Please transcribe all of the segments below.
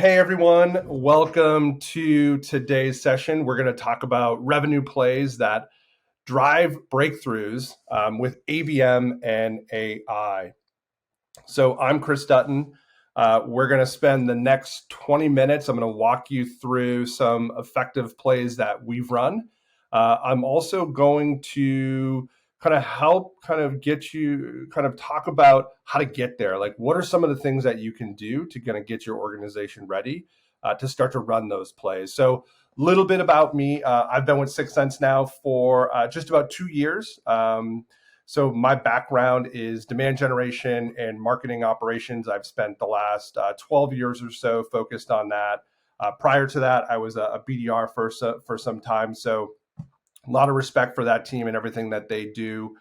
Hey everyone, welcome to today's session. We're going to talk about revenue plays that drive breakthroughs with ABM and AI. So I'm Chris Dutton. We're going to spend the next 20 minutes. I'm going to walk you through some effective plays that we've run. I'm also going to help get you talk about how to get there. Like, what are some of the things that you can do to get your organization ready to start to run those plays? So a little bit about me. I've been with Sixth Sense now for just about 2 years. So my background is demand generation and marketing operations. I've spent the last 12 years or so focused on that. Prior to that, I was a BDR for some time. So a lot of respect for that team and everything that they do.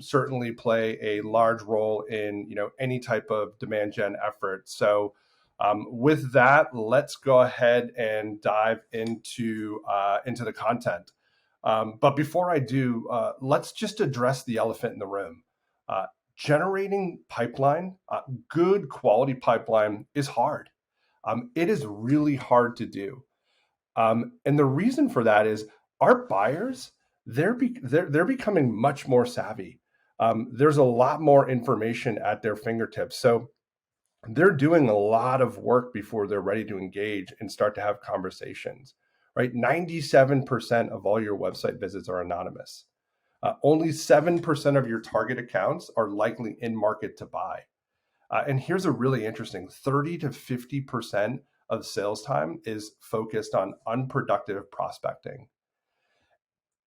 Certainly play a large role in any type of demand gen effort. So with that, let's go ahead and dive into the content. But before I do, let's just address the elephant in the room. Generating pipeline, good quality pipeline is hard. It is really hard to do. And the reason for that is our buyers, they're becoming much more savvy. There's a lot more information at their fingertips. So they're doing a lot of work before they're ready to engage and start to have conversations, right? 97% of all your website visits are anonymous. Only 7% of your target accounts are likely in market to buy. And here's a really interesting 30 to 50% of sales time is focused on unproductive prospecting.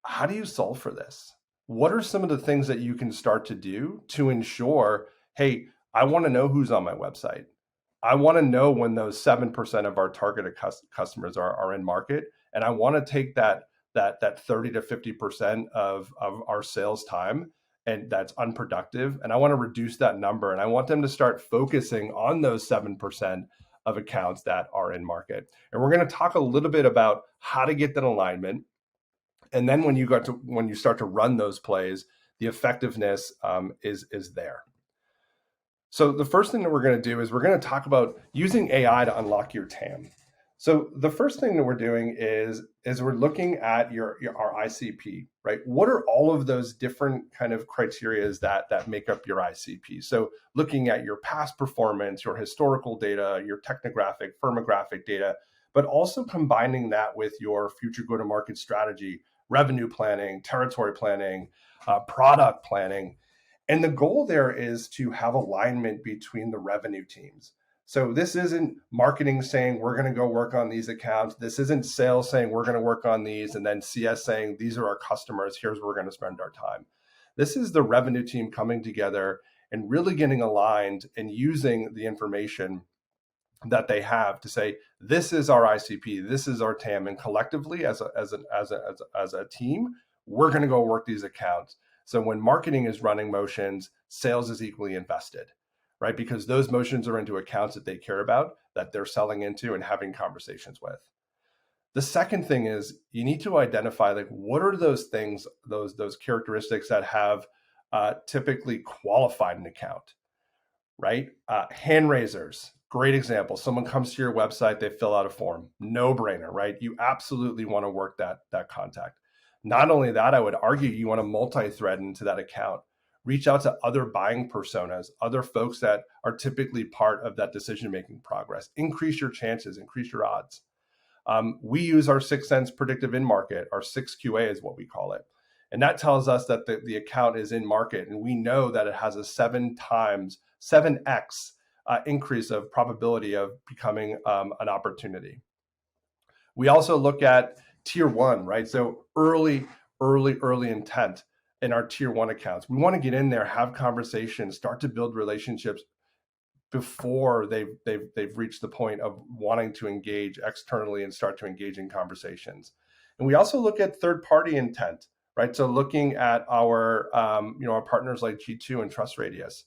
How do you solve for this? What are some of the things that you can start to do to ensure, hey, I want to know who's on my website. I want to know when those 7% of our targeted customers are in market. And I want to take that 30 to 50% of our sales time and that's unproductive. And I want to reduce that number. And I want them to start focusing on those 7% of accounts that are in market. And we're going to talk a little bit about how to get that alignment. And then when you start to run those plays, the effectiveness is there. So the first thing that we're going to do is we're going to talk about using AI to unlock your TAM. So the first thing that we're doing is we're looking at our ICP, right? What are all of those different kind of criterias that make up your ICP? So looking at your past performance, your historical data, your technographic, firmographic data, but also combining that with your future go-to-market strategy, revenue planning, territory planning, product planning. And the goal there is to have alignment between the revenue teams. So this isn't marketing saying we're going to go work on these accounts. This isn't sales saying we're going to work on these, and then CS saying these are our customers. Here's where we're going to spend our time. This is the revenue team coming together and really getting aligned and using the information that they have to say, this is our ICP, this is our TAM, and collectively as a team, we're going to go work these accounts. So when marketing is running motions, sales is equally invested, right? Because those motions are into accounts that they care about, that they're selling into and having conversations with. The second thing is you need to identify, like, what are those things, those characteristics that have typically qualified an account, right? Hand raisers, great example. Someone comes to your website, they fill out a form, no brainer, right? You absolutely want to work that contact. Not only that, I would argue you want to multi-thread into that account. Reach out to other buying personas, other folks that are typically part of that decision-making progress. Increase your chances, increase your odds. We use our Sixth Sense predictive in-market, our 6QA is what we call it. And that tells us that the account is in market, and we know that it has a 7x, 7x increase of probability of becoming an opportunity. We also look at tier one, right? So early intent in our tier one accounts. We want to get in there, have conversations, start to build relationships before they've reached the point of wanting to engage externally and start to engage in conversations. And we also look at third party intent, right? So looking at our our partners like G2 and Trust Radius,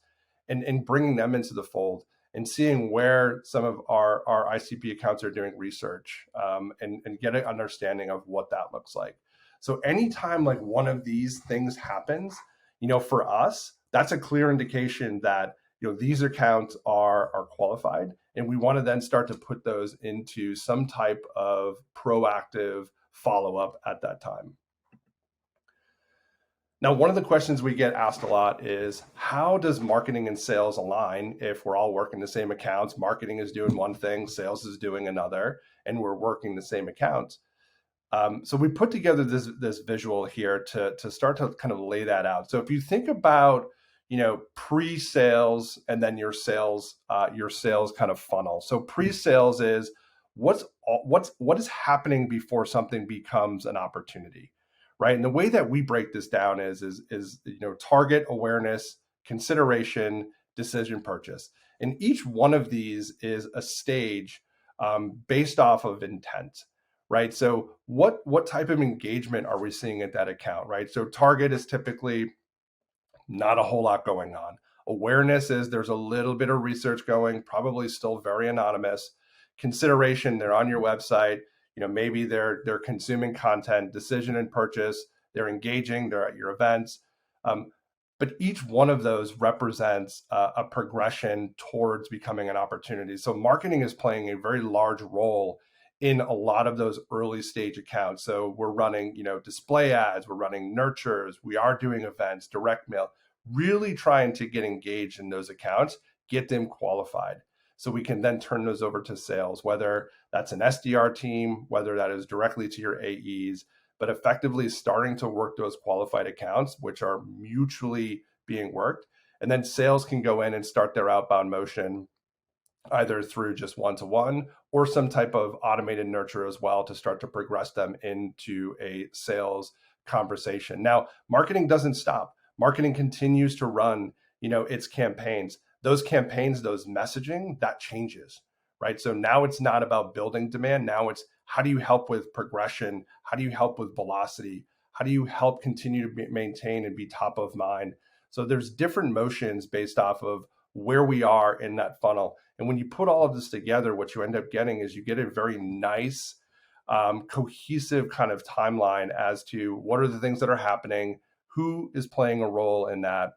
and bringing them into the fold, and seeing where some of our ICP accounts are doing research, and get an understanding of what that looks like. So anytime like one of these things happens, for us, that's a clear indication that these accounts are qualified And we want to then start to put those into some type of proactive follow-up at that time. Now, one of the questions we get asked a lot is, how does marketing and sales align if we're all working the same accounts? Marketing is doing one thing, sales is doing another, and we're working the same accounts. So we put together this visual here to start to kind of lay that out. So if you think about, pre-sales and then your sales kind of funnel. So pre-sales is what is happening before something becomes an opportunity, right? And the way that we break this down is target, awareness, consideration, decision, purchase. And each one of these is a stage based off of intent, right? So what type of engagement are we seeing at that account, right? So target is typically not a whole lot going on. Awareness is there's a little bit of research going, probably still very anonymous. Consideration, they're on your website, maybe they're consuming content. Decision and purchase, they're engaging, they're at your events. But each one of those represents a progression towards becoming an opportunity. So marketing is playing a very large role in a lot of those early stage accounts. So we're running, display ads, we're running nurtures, we are doing events, direct mail, really trying to get engaged in those accounts, get them qualified. So we can then turn those over to sales, whether that's an SDR team, whether that is directly to your AEs, but effectively starting to work those qualified accounts, which are mutually being worked. And then sales can go in and start their outbound motion, either through just one-to-one or some type of automated nurture as well, to start to progress them into a sales conversation. Now, marketing doesn't stop. Marketing continues to run, its campaigns. Those campaigns, those messaging, that changes, right? So now it's not about building demand. Now it's, how do you help with progression? How do you help with velocity? How do you help continue to maintain and be top of mind? So there's different motions based off of where we are in that funnel. And when you put all of this together, what you end up getting is you get a very nice, cohesive kind of timeline as to what are the things that are happening, who is playing a role in that,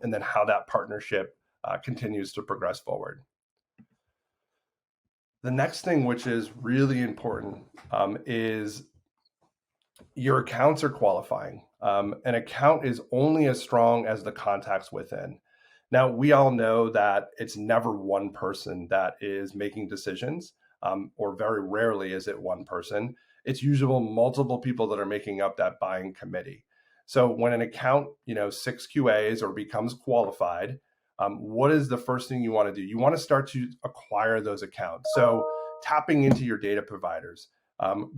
and then how that partnership continues to progress forward. The next thing, which is really important, is your accounts are qualifying. An account is only as strong as the contacts within. Now, we all know that it's never one person that is making decisions, or very rarely is it one person. It's usually multiple people that are making up that buying committee. So when an account, 6 QAs or becomes qualified, what is the first thing you want to do? You want to start to acquire those accounts. So tapping into your data providers,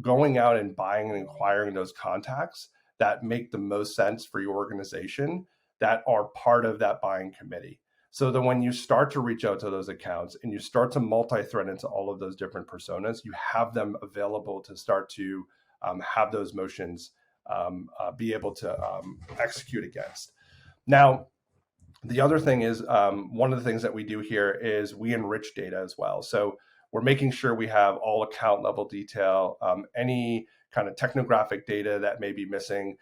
going out and buying and acquiring those contacts that make the most sense for your organization, that are part of that buying committee. So that when you start to reach out to those accounts and you start to multi-thread into all of those different personas, you have them available to start to have those motions be able to execute against. Now, the other thing is, one of the things that we do here is we enrich data as well. So we're making sure we have all account level detail, any kind of technographic data that may be missing,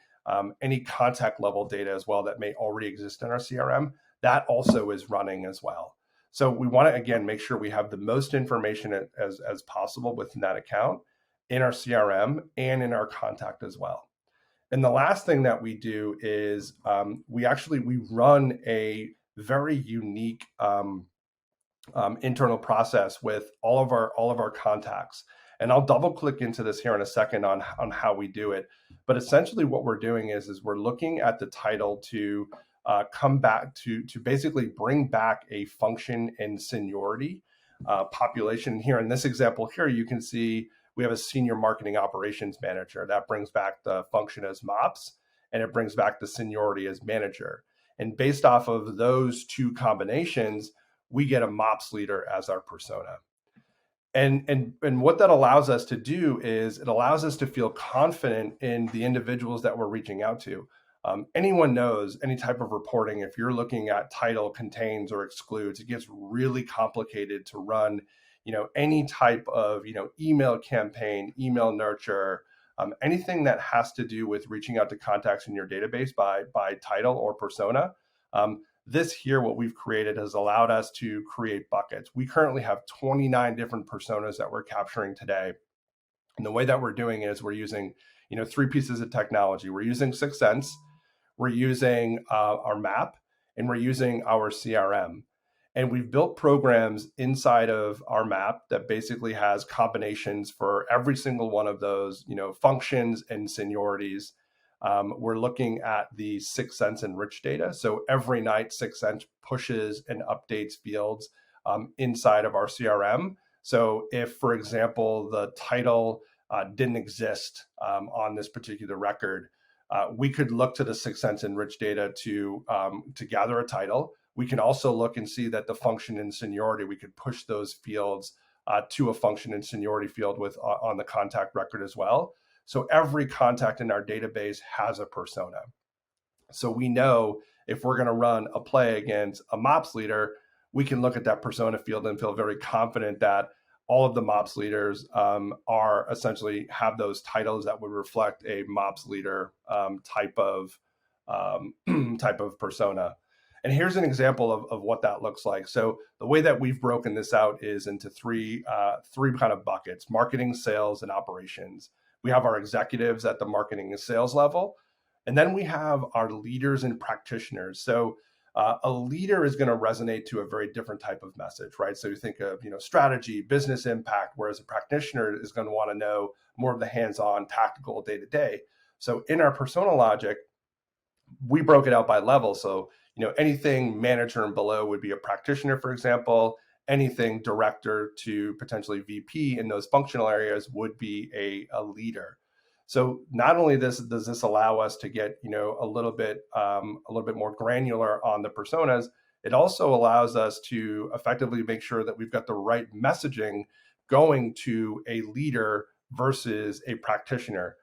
any contact level data as well that may already exist in our CRM, that also is running as well. So we want to, again, make sure we have the most information as possible within that account, in our CRM and in our contact as well. And the last thing that we do is we run a very unique internal process with all of our contacts. And I'll double click into this here in a second on how we do it. But essentially what we're doing is we're looking at the title to come back to basically bring back a function in seniority population. Here in this example here, you can see we have a senior marketing operations manager. That brings back the function as MOPS, and it brings back the seniority as manager. And based off of those two combinations, we get a MOPS leader as our persona. And what that allows us to do is it allows us to feel confident in the individuals that we're reaching out to. Anyone knows any type of reporting, if you're looking at title contains or excludes, it gets really complicated to run, any type of, email campaign, email nurture, anything that has to do with reaching out to contacts in your database by title or persona. This here, what we've created, has allowed us to create buckets. We currently have 29 different personas that we're capturing today. And the way that we're doing it is we're using, three pieces of technology. We're using 6sense, we're using our map, and we're using our CRM. And we've built programs inside of our map that basically has combinations for every single one of those, functions and seniorities. We're looking at the 6sense enriched data. So every night, 6sense pushes and updates fields inside of our CRM. So if, for example, the title didn't exist on this particular record, we could look to the 6sense enriched data to gather a title. We can also look and see that the function and seniority, we could push those fields to a function and seniority field with on the contact record as well. So every contact in our database has a persona. So we know if we're going to run a play against a MOPS leader, we can look at that persona field and feel very confident that all of the MOPS leaders are essentially have those titles that would reflect a MOPS leader type of persona. And here's an example of what that looks like. So the way that we've broken this out is into three kind of buckets: marketing, sales, and operations. We have our executives at the marketing and sales level, and then we have our leaders and practitioners. So a leader is going to resonate to a very different type of message, right? So you think of strategy, business impact, whereas a practitioner is going to want to know more of the hands-on, tactical, day-to-day. So in our persona logic, we broke it out by level. So anything manager and below would be a practitioner, for example. Anything director to potentially VP in those functional areas would be a leader. So not only does this allow us to get a little bit more granular on the personas, it also allows us to effectively make sure that we've got the right messaging going to a leader versus a practitioner,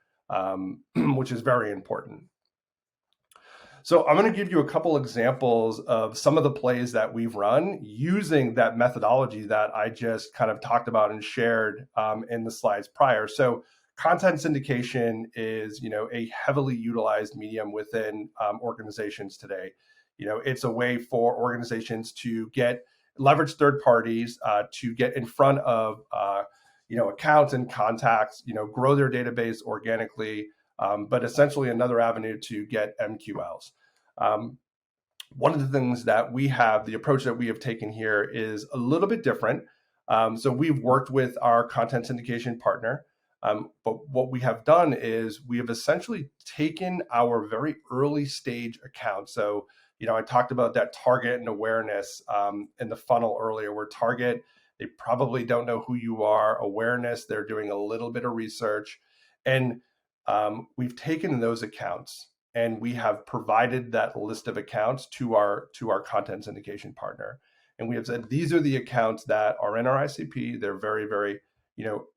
which is very important. So I'm going to give you a couple examples of some of the plays that we've run using that methodology that I just kind of talked about and shared in the slides prior. So content syndication is, a heavily utilized medium within organizations today. It's a way for organizations to leverage third parties to get in front of, accounts and contacts, grow their database organically, but essentially another avenue to get MQLs. One of the things that we have, the approach that we have taken here is a little bit different. So we've worked with our content syndication partner, but what we have done is we have essentially taken our very early stage account. So, I talked about that target and awareness in the funnel earlier, where target, they probably don't know who you are. Awareness, they're doing a little bit of research. And we've taken those accounts and we have provided that list of accounts to our content syndication partner. And we have said, these are the accounts that are in our ICP. They're very, very,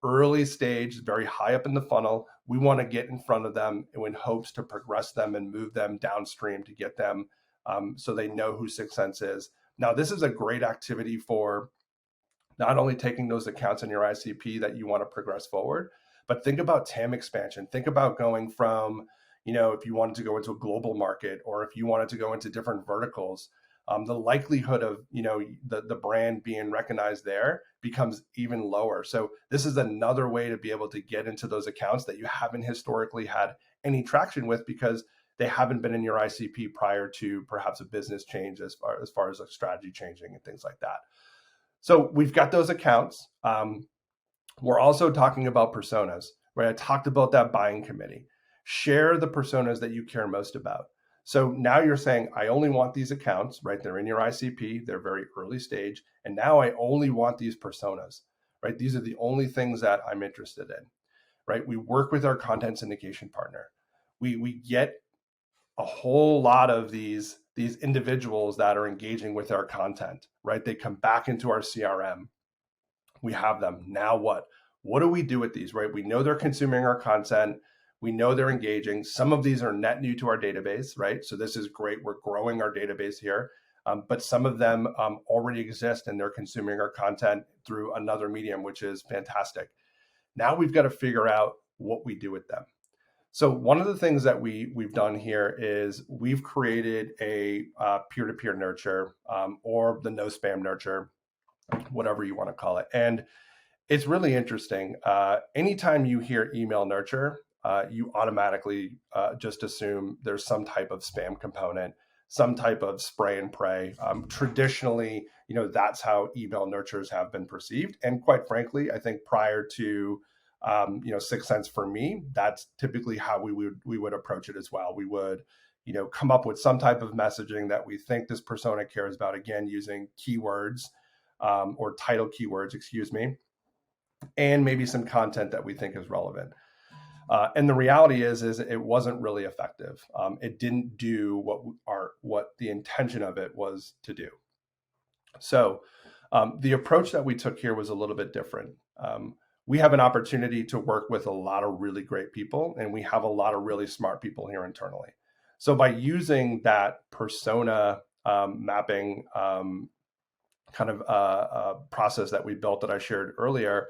early stage, very high up in the funnel. We want to get in front of them in hopes to progress them and move them downstream to get them so they know who 6sense is. Now, this is a great activity for not only taking those accounts in your ICP that you want to progress forward, but think about TAM expansion. Think about going from, if you wanted to go into a global market or if you wanted to go into different verticals, the likelihood of, the brand being recognized there becomes even lower. So this is another way to be able to get into those accounts that you haven't historically had any traction with because they haven't been in your ICP prior to perhaps a business change as far as a strategy changing and things like that. So we've got those accounts. We're also talking about personas, right? I talked about that buying committee. Share the personas that you care most about. So now you're saying, I only want these accounts, right? They're in your ICP, they're very early stage. And now I only want these personas, right? These are the only things that I'm interested in, right? We work with our content syndication partner. We get a whole lot of these individuals that are engaging with our content, right? They come back into our CRM. We have them. Now what? What do we do with these, right? We know they're consuming our content. We know they're engaging. Some of these are net new to our database, right? So this is great. We're growing our database here. But some of them already exist and they're consuming our content through another medium, which is fantastic. Now we've got to figure out what we do with them. So one of the things that we've done here is we've created a peer-to-peer nurture, or the no spam nurture, whatever you want to call it. And it's really interesting. Anytime you hear email nurture, you automatically just assume there's some type of spam component, some type of spray and pray. Traditionally, that's how email nurtures have been perceived. And quite frankly, I think prior to 6 Sense for me, that's typically how we would approach it as well. We would come up with some type of messaging that we think this persona cares about, again using keywords, or title keywords, excuse me, and maybe some content that we think is relevant. And the reality is it wasn't really effective. It didn't do what the intention of it was to do. So the approach that we took here was a little bit different. We have an opportunity to work with a lot of really great people, and we have a lot of really smart people here internally. So by using that persona mapping process that we built that I shared earlier,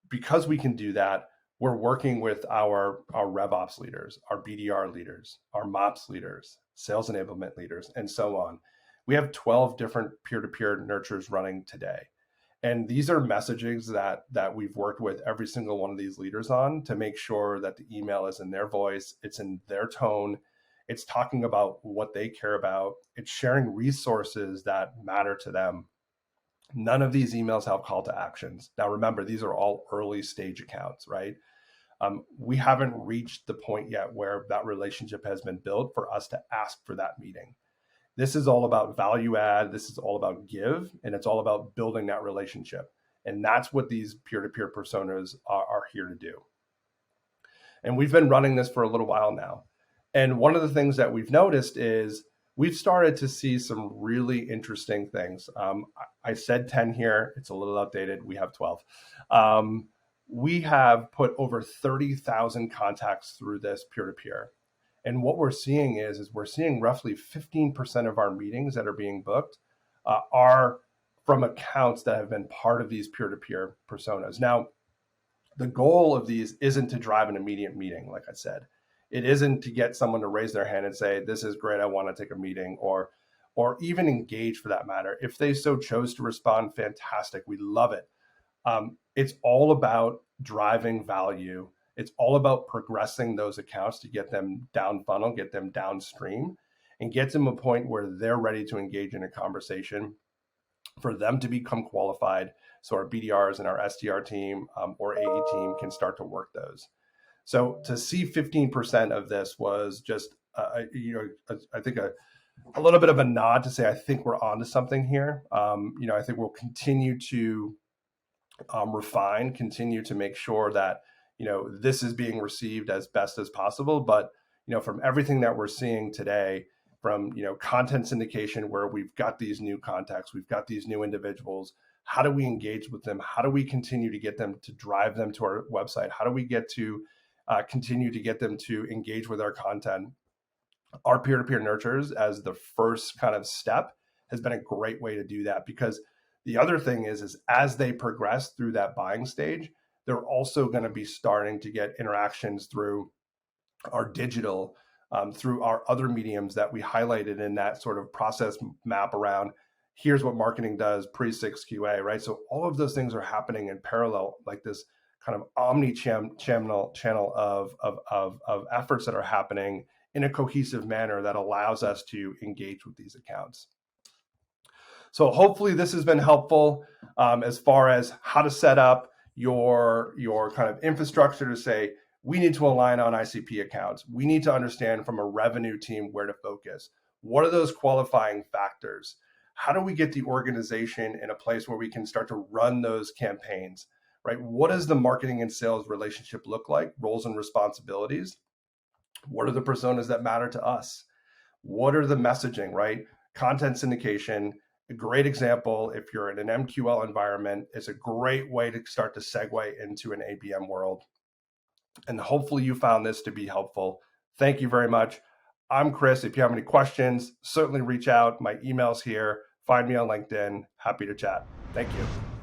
because we can do that, we're working with our RevOps leaders, our BDR leaders, our MOPS leaders, sales enablement leaders, and so on. We have 12 different peer-to-peer nurtures running today. And these are messages that we've worked with every single one of these leaders on to make sure that the email is in their voice, it's in their tone, it's talking about what they care about, it's sharing resources that matter to them. None of these emails have call to actions. Now, remember, these are all early stage accounts, right? We haven't reached the point yet where that relationship has been built for us to ask for that meeting. This is all about value add. This is all about give, and it's all about building that relationship. And that's what these peer-to-peer personas are here to do. And we've been running this for a little while now. And one of the things that we've noticed is we've started to see some really interesting things. I said 10 here. It's a little outdated. We have 12. We have put over 30,000 contacts through this peer-to-peer. And what we're seeing is we're seeing roughly 15% of our meetings that are being booked are from accounts that have been part of these peer-to-peer personas. Now, the goal of these isn't to drive an immediate meeting, like I said. It isn't to get someone to raise their hand and say, this is great, I want to take a meeting, or even engage for that matter. If they so chose to respond, fantastic, we love it. It's all about driving value. It's all about progressing those accounts to get them down funnel, get them downstream, and get them a point where they're ready to engage in a conversation, for them to become qualified, so our BDRs and our SDR team or AE team can start to work those. So to see 15% of this was just, I think a little bit of a nod to say, I think we're onto something here. I think we'll continue to refine, continue to make sure that, this is being received as best as possible. But, from everything that we're seeing today, from, content syndication, where we've got these new contacts, we've got these new individuals, how do we engage with them? How do we continue to get them to drive them to our website? How do we get to continue to get them to engage with our content? Our peer-to-peer nurtures as the first kind of step has been a great way to do that, because the other thing is as they progress through that buying stage, they're also going to be starting to get interactions through our digital, through our other mediums that we highlighted in that sort of process map around, here's what marketing does pre-6 QA, right? So all of those things are happening in parallel, like this kind of omni-channel of efforts that are happening in a cohesive manner that allows us to engage with these accounts. So hopefully this has been helpful as far as how to set up your kind of infrastructure to say, we need to align on ICP accounts. We need to understand from a revenue team where to focus. What are those qualifying factors? How do we get the organization in a place where we can start to run those campaigns, right? What does the marketing and sales relationship look like? Roles and responsibilities. What are the personas that matter to us? What are the messaging, right? Content syndication, a great example. If you're in an MQL environment, it's a great way to start to segue into an ABM world. And hopefully you found this to be helpful. Thank you very much. I'm Chris. If you have any questions, certainly reach out. My email's here. Find me on LinkedIn. Happy to chat. Thank you.